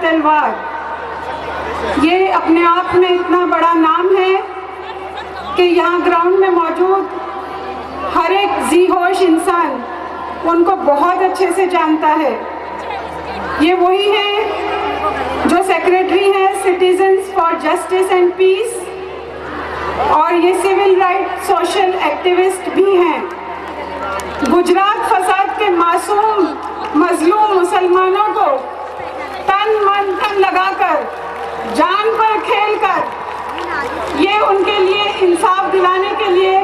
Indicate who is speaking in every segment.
Speaker 1: तलवार, ये अपने आप में इतना बड़ा नाम है कि यहाँ ग्राउंड में मौजूद हर एक जी होश इंसान उनको बहुत अच्छे से जानता है। ये वही है जो सेक्रेटरी है citizens for justice and peace, और ये सिविल राइट सोशल एक्टिविस्ट भी हैं। गुजरात फसाद के मासूम मजलूम मुसलमानों को तन मन धन लगाकर, जान पर खेलकर ये उनके लिए इंसाफ दिलाने के लिए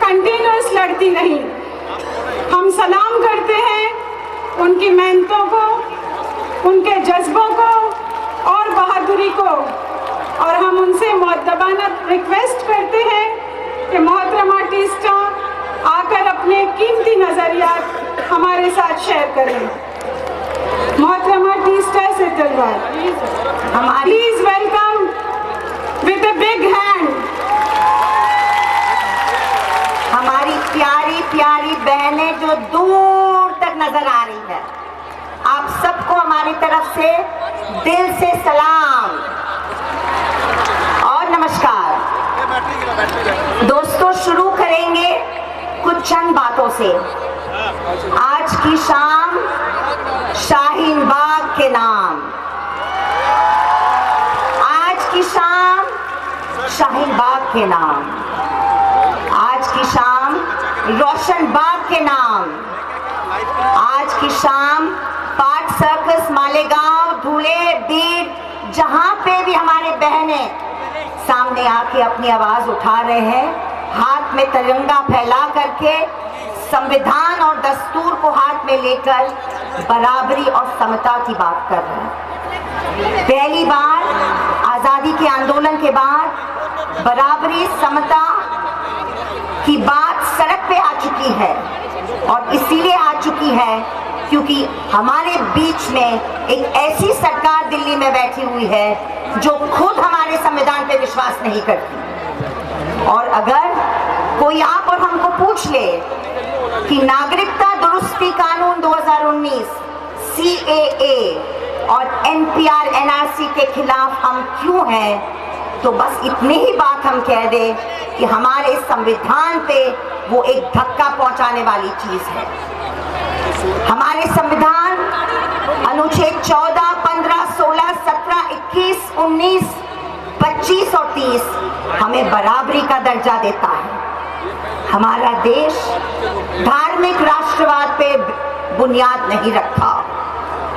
Speaker 1: कंटिन्यूअस लड़ती रही। हम सलाम करते हैं उनकी मेहनतों को, उनके जज्बों को और बहादुरी को, और हम उनसे मुअद्दबाना रिक्वेस्ट करते हैं कि मोहतरमा टीस्टा आकर अपने कीमती नज़रियात हमारे साथ शेयर करें। मोहतरमा टीस्टा से तलवार, please welcome with a big hand.
Speaker 2: हमारी प्यारी प्यारी बहनें जो दूर तक नजर आ रही है, आप सबको हमारी तरफ से दिल से सलाम और नमस्कार। दोस्तों, शुरू करेंगे कुछ चंद बातों से। आज की शाम शाहीन बाग के नाम, आज की शाम शाहीन बाग के नाम, आज की शाम रोशन बाग के नाम, आज की शाम पार्क सर्कस, मालेगांव, धुले, बीड़, जहां पे भी हमारे बहनें सामने आके अपनी आवाज उठा रहे हैं, हाथ में तिरंगा फैला करके, संविधान और दस्तूर को हाथ में लेकर बराबरी और समता की बात कर रहे हैं। पहली बार आजादी के आंदोलन के बाद बराबरी समता की बात सड़क पे आ चुकी है, और इसीलिए आ चुकी है क्योंकि हमारे बीच में एक ऐसी सरकार दिल्ली में बैठी हुई है जो खुद हमारे संविधान पे विश्वास नहीं करती। और अगर कोई आप और हमको पूछ ले कि नागरिकता दुरुस्ती कानून 2019 CAA और NPR NRC के खिलाफ हम क्यों हैं, तो बस इतनी ही बात हम कह दे कि हमारे संविधान पे वो एक धक्का पहुंचाने वाली चीज है। हमारे संविधान अनुच्छेद 14, 15, 16, 17, 21, 19, 25 और 30 हमें बराबरी का दर्जा देता है। हमारा देश धार्मिक राष्ट्रवाद पे बुनियाद नहीं रखा।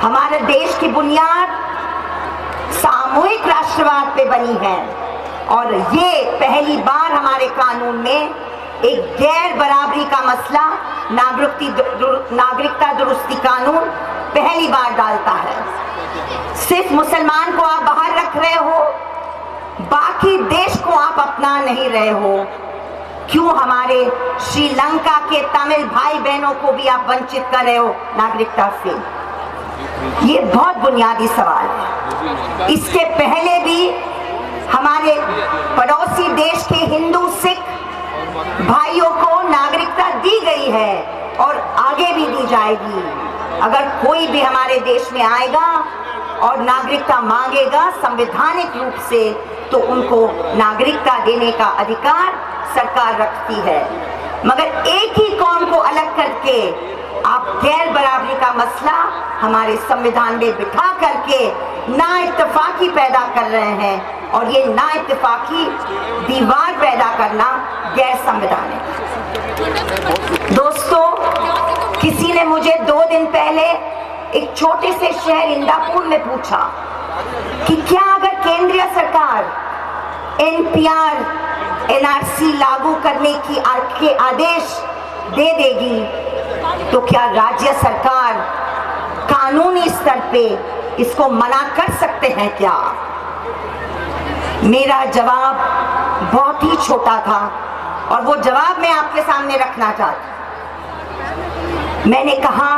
Speaker 2: हमारे देश की बुनियाद सामूहिक राष्ट्रवाद पे बनी है, और ये पहली बार हमारे कानून में एक गैर बराबरी का मसला नागरिकता दुरुस्ती कानून पहली बार डालता है। सिर्फ मुसलमान को आप बाहर रख रहे हो, बाकी देश को आप अपना नहीं रहे हो। क्यों हमारे श्रीलंका के तमिल भाई बहनों को भी आप वंचित कर रहे हो नागरिकता से? ये बहुत बुनियादी सवाल है। इसके पहले भी हमारे पड़ोसी देश के हिंदू सिख भाइयों को नागरिकता दी गई है और आगे भी दी जाएगी। अगर कोई भी हमारे देश में आएगा और नागरिकता मांगेगा संवैधानिक रूप से, तो उनको नागरिकता देने का अधिकार सरकार रखती है। मगर एक ही कौम को अलग करके आप गैर बराबरी का मसला हमारे संविधान में बिठा करके ना इत्तेफाकी पैदा कर रहे हैं, और ये ना इत्तेफाकी दीवार पैदा करना गैर संवैधानिक। दोस्तों, किसी ने मुझे 2 दिन पहले एक छोटे से शहर इंदापुर में पूछा कि क्या अगर केंद्रीय सरकार NPR NRC लागू करने के आदेश दे देगी, तो क्या राज्य सरकार कानूनी स्तर पे इसको मना कर सकते हैं क्या? मेरा जवाब बहुत ही छोटा था, और वो जवाब मैं आपके सामने रखना चाहती। मैंने कहा,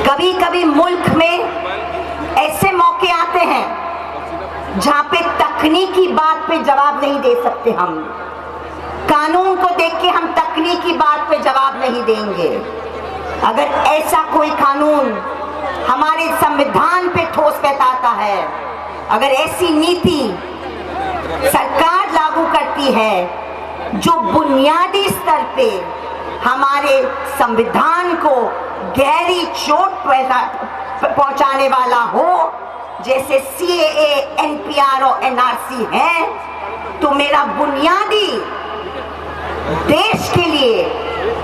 Speaker 2: कभी कभी मुल्क में ऐसे मौके आते हैं जहां पे तकनीकी बात पे जवाब नहीं दे सकते। हम कानून को देख के हम तकनीकी बात पे जवाब नहीं देंगे। अगर ऐसा कोई कानून हमारे संविधान पे ठोस बैठाता है। अगर ऐसी नीति सरकार लागू करती है जो बुनियादी स्तर पे हमारे संविधान को गहरी चोट पहुंचाने वाला हो, जैसे CAA, NPR और NRC है, तो मेरा बुनियादी देश के लिए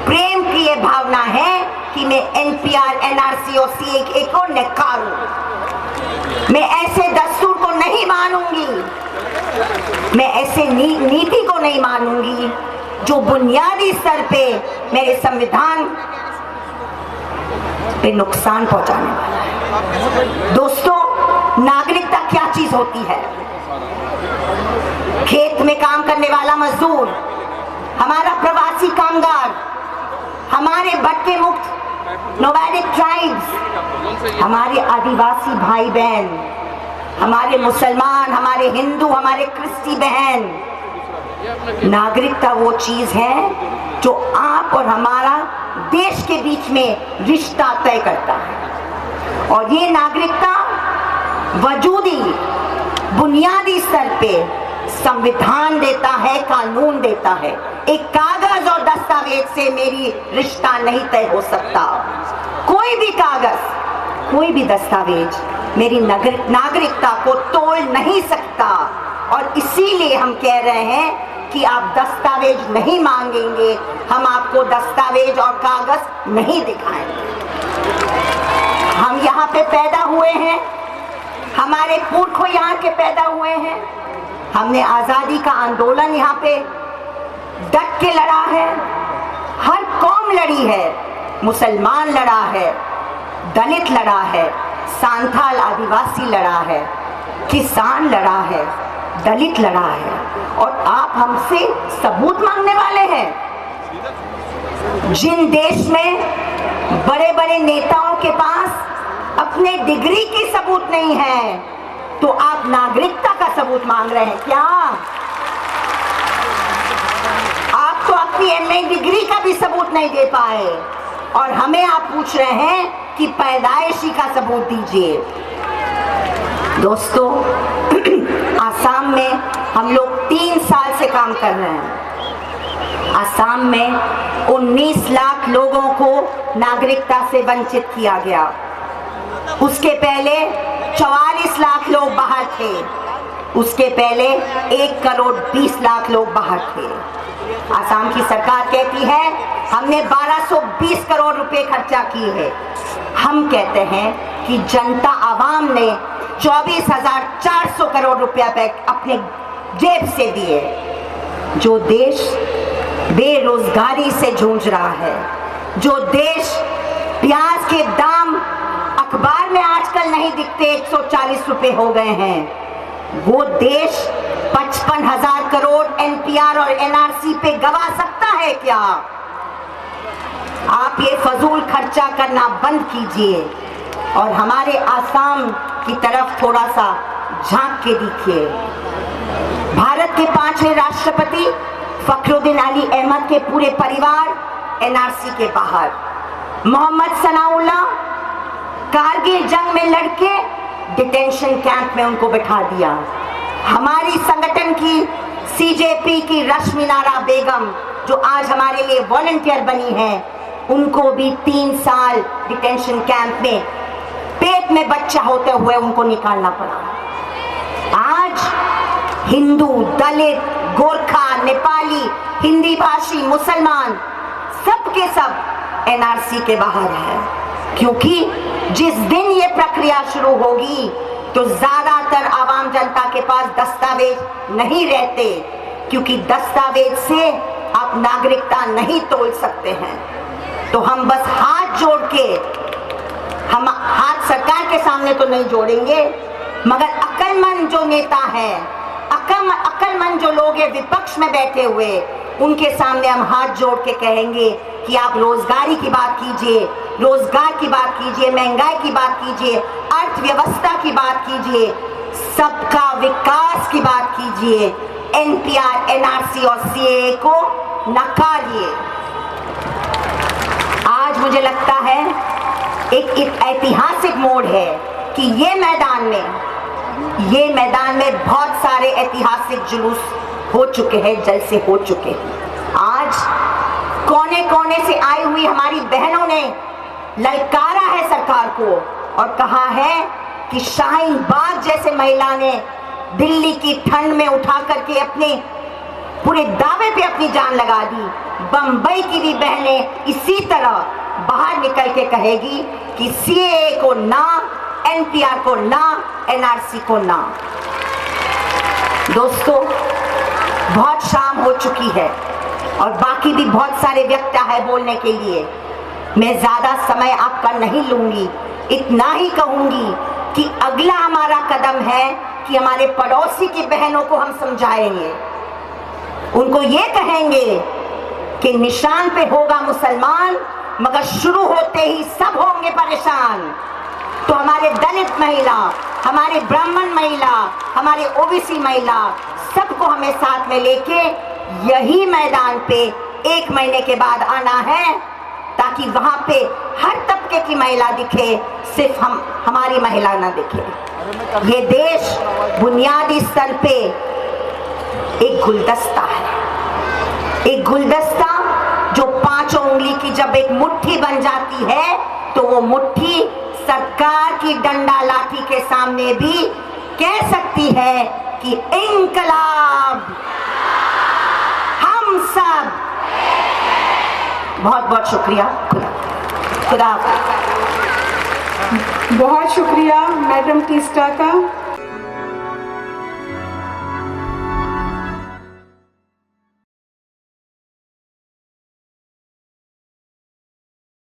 Speaker 2: प्रेम की ये भावना है कि मैं NPR, NRC और CAA को नकारूं। मैं ऐसे दस्तूर को नहीं मानूंगी, मैं ऐसे नीति को नहीं मानूंगी जो बुनियादी स्तर पे मेरे संविधान पे नुकसान पहुंचाने वाला है। दोस्तों, नागरिकता क्या चीज होती है? खेत में काम करने वाला मजदूर, हमारा प्रवासी कामगार, हमारे भटके मुक्त नोमैडिक ट्राइब्स, हमारे आदिवासी भाई बहन, हमारे मुसलमान, हमारे हिंदू, हमारे क्रिश्ची बहन। नागरिकता वो चीज है जो आप और हमारा देश के बीच में रिश्ता तय करता है, और ये नागरिकता वजूदी बुनियादी स्तर पे संविधान देता है, कानून देता है। एक कागज और दस्तावेज से मेरी रिश्ता नहीं तय हो सकता। कोई भी कागज, कोई भी दस्तावेज मेरी नागरिकता को तोड़ नहीं सकता, और इसीलिए हम कह रहे हैं कि आप दस्तावेज नहीं मांगेंगे, हम आपको दस्तावेज और कागज नहीं दिखाएंगे। हम यहाँ पे पैदा हुए हैं, हमारे पुरखों यहाँ के पैदा हुए हैं, हमने आजादी का आंदोलन यहाँ पे डट के लड़ा है, हर कौम लड़ी है, मुसलमान लड़ा है, दलित लड़ा है, सांथाल आदिवासी लड़ा है, किसान लड़ा है, दलित लड़ा है, और आप हमसे सबूत मांगने वाले हैं। जिन देश में बड़े बड़े नेताओं के पास अपने डिग्री की सबूत नहीं है, तो आप नागरिकता का सबूत मांग रहे हैं क्या? आप तो अपनी MA डिग्री का भी सबूत नहीं दे पाए, और हमें आप पूछ रहे हैं कि पैदाइशी का सबूत दीजिए। दोस्तों, आसाम में हम लोग 3 साल से काम कर रहे हैं। आसाम में 19 लाख लोगों को नागरिकता से वंचित किया गया। उसके पहले 44 लाख लोग बाहर थे, उसके पहले 1 करोड़ 20 लाख लोग बाहर थे। आसाम की सरकार कहती है हमने 1220 करोड़ रुपए खर्चा किए हैं। हम कहते हैं कि जनता आवाम ने 24,400 करोड़ रुपया अपने जेब से दिए। जो देश बेरोजगारी से जूझ रहा है, जो देश प्याज के दाम अखबार में आजकल नहीं दिखते, 140 रुपए हो गए हैं, वो देश 55,000 करोड़ NPR और NRC पे गवा सकता है क्या? आप ये फजूल खर्चा करना बंद कीजिए और हमारे आसाम की तरफ थोड़ा सा झांक के देखिए। भारत के 5वें राष्ट्रपति फखरुद्दीन अली अहमद के पूरे परिवार NRC के बाहर। मोहम्मद सनाउल्लाह कारगिल जंग में लड़के डिटेंशन कैंप में उनको बैठा दिया। हमारी संगठन की CJP की रश्मि नारा बेगम, जो आज हमारे लिए वॉलंटियर बनी है, उनको भी 3 साल डिटेंशन कैंप में पेट में बच्चा होते हुए उनको निकालना पड़ा। आज हिंदू, दलित, गोरखा, नेपाली, हिंदी भाषी, मुसलमान सब के सब NRC के बाहर है, क्योंकि जिस दिन ये प्रक्रिया शुरू होगी तो ज्यादातर आवाम जनता के पास दस्तावेज नहीं रहते, क्योंकि दस्तावेज से आप नागरिकता नहीं तोड़ सकते हैं। तो हम बस हाथ जोड़ के, हम हाथ सरकार के सामने तो नहीं जोड़ेंगे, मगर अक्लमंद जो नेता हैं, अक्लमंद जो लोग हैं विपक्ष में बैठे हुए, उनके सामने हम हाथ जोड़ के कहेंगे कि आप रोजगारी की बात कीजिए, रोजगार की बात कीजिए, महंगाई की बात कीजिए, अर्थव्यवस्था की बात कीजिए, सबका विकास की बात कीजिए। NPR, NRC और CAA को नकारिए। आज मुझे लगता है एक ऐतिहासिक मोड़ है कि ये मैदान में बहुत सारे ऐतिहासिक जुलूस हो चुके हैं, जलसे हो चुके हैं। आज कोने कोने से आई हुई हमारी बहनों ने ललकारा है सरकार को और कहा है कि शाहीन बाग जैसे महिला ने दिल्ली की ठंड में उठा करके अपने पूरे दावे पे अपनी जान लगा दी। बंबई की भी बहनें इसी तरह बाहर निकल के कहेगी कि सीएए को ना, एनपीआर को ना, एनआरसी को ना। दोस्तों, बहुत शाम हो चुकी है और बाकी भी बहुत सारे व्यक्ति है बोलने के लिए। मैं ज्यादा समय आपका नहीं लूंगी, इतना ही कहूंगी कि अगला हमारा कदम है कि हमारे पड़ोसी की बहनों को हम समझाएंगे, उनको ये कहेंगे कि निशान पे होगा मुसलमान, मगर शुरू होते ही सब होंगे परेशान। तो हमारे दलित महिला, हमारे ब्राह्मण महिला, हमारे ओबीसी महिला, सबको हमें साथ में लेके यही मैदान पे 1 महीने के बाद आना है, ताकि वहां पे हर तबके की महिला दिखे, सिर्फ हमारी महिला ना दिखे। ये देश बुनियादी स्तर पे एक गुलदस्ता है, एक गुलदस्ता जो 5 उंगली की जब एक मुट्ठी बन जाती है तो वो मुट्ठी सरकार की डंडा लाठी के सामने भी कह सकती है कि इंकलाब हम सब। बहुत बहुत शुक्रिया। खुदा।
Speaker 1: बहुत शुक्रिया मैडम टीस्टा का।